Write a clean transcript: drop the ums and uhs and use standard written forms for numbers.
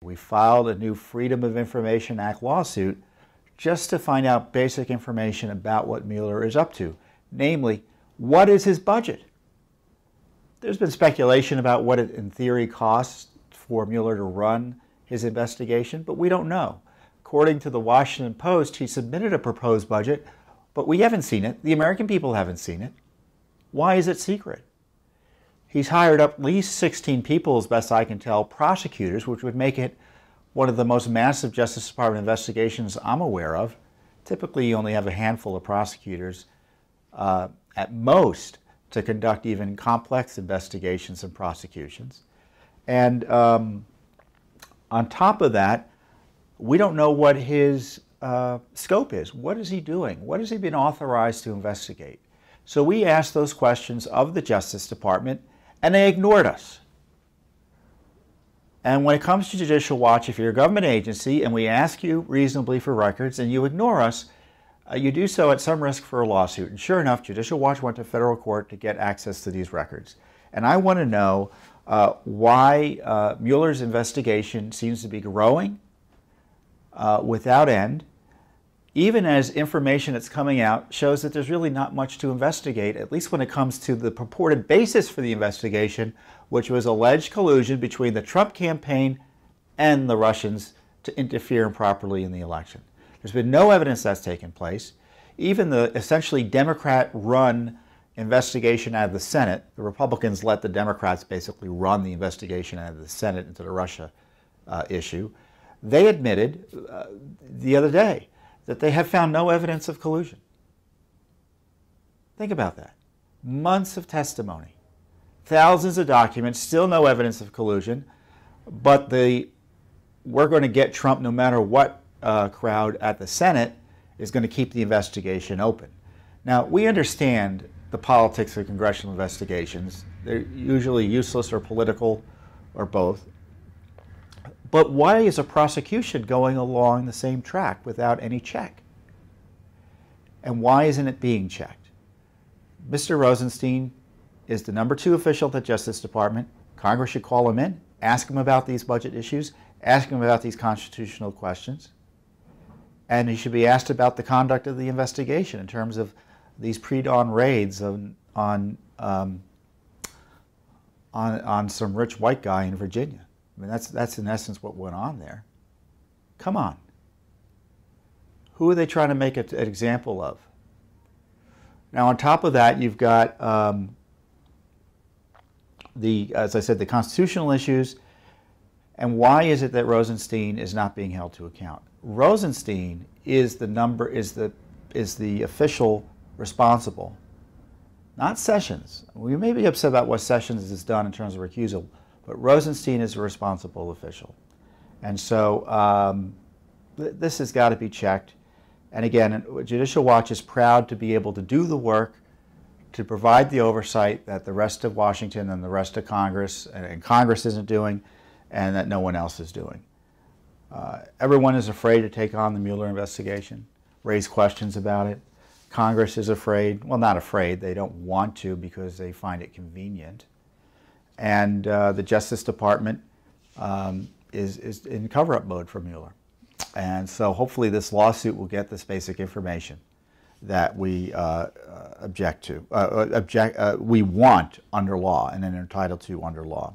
We filed a new Freedom of Information Act lawsuit just to find out basic information about what Mueller is up to. Namely, what is his budget? There's been speculation about what it in theory costs for Mueller to run his investigation, but we don't know. According to the Washington Post, he submitted a proposed budget, but we haven't seen it. The American people haven't seen it. Why is it secret? He's hired up at least 16 people, as best I can tell, prosecutors, which would make it one of the most massive Justice Department investigations I'm aware of. Typically, you only have a handful of prosecutors at most to conduct even complex investigations and prosecutions. And on top of that, we don't know what his scope is. What is he doing? What has he been authorized to investigate? So we asked those questions of the Justice Department, and they ignored us. And when it comes to Judicial Watch, if you're a government agency and we ask you reasonably for records and you ignore us, you do so at some risk for a lawsuit. And sure enough, Judicial Watch went to federal court to get access to these records. And I want to know why Mueller's investigation seems to be growing without end, even as information that's coming out shows that there's really not much to investigate, at least when it comes to the purported basis for the investigation, which was alleged collusion between the Trump campaign and the Russians to interfere improperly in the election. There's been no evidence that's taken place. Even the essentially Democrat-run investigation out of the Senate, the Republicans let the Democrats basically run the investigation out of the Senate into the Russia issue. They admitted the other day that they have found no evidence of collusion. Think about that. Months of testimony, thousands of documents, still no evidence of collusion, but we're going to get Trump no matter what crowd at the Senate is going to keep the investigation open. Now, we understand the politics of congressional investigations. They're usually useless or political or both. But why is a prosecution going along the same track without any check? And why isn't it being checked? Mr. Rosenstein is the #2 official at the Justice Department. Congress should call him in, ask him about these budget issues, ask him about these constitutional questions, and he should be asked about the conduct of the investigation in terms of these pre-dawn raids on some rich white guy in Virginia. I mean, that's in essence what went on there. Come on. Who are they trying to make an example of? Now, on top of that, you've got, as I said, the constitutional issues. And why is it that Rosenstein is not being held to account? Rosenstein is the official responsible, not Sessions. We may be upset about what Sessions has done in terms of recusal, but Rosenstein is a responsible official. And so this has got to be checked. And again, Judicial Watch is proud to be able to do the work, to provide the oversight that the rest of Washington and the rest of Congress, and Congress isn't doing, and that no one else is doing. Everyone is afraid to take on the Mueller investigation, raise questions about it. Congress is afraid, well, not afraid, they don't want to because they find it convenient. And the Justice Department is in cover-up mode for Mueller. And so hopefully this lawsuit will get this basic information that we we want under law and are entitled to under law.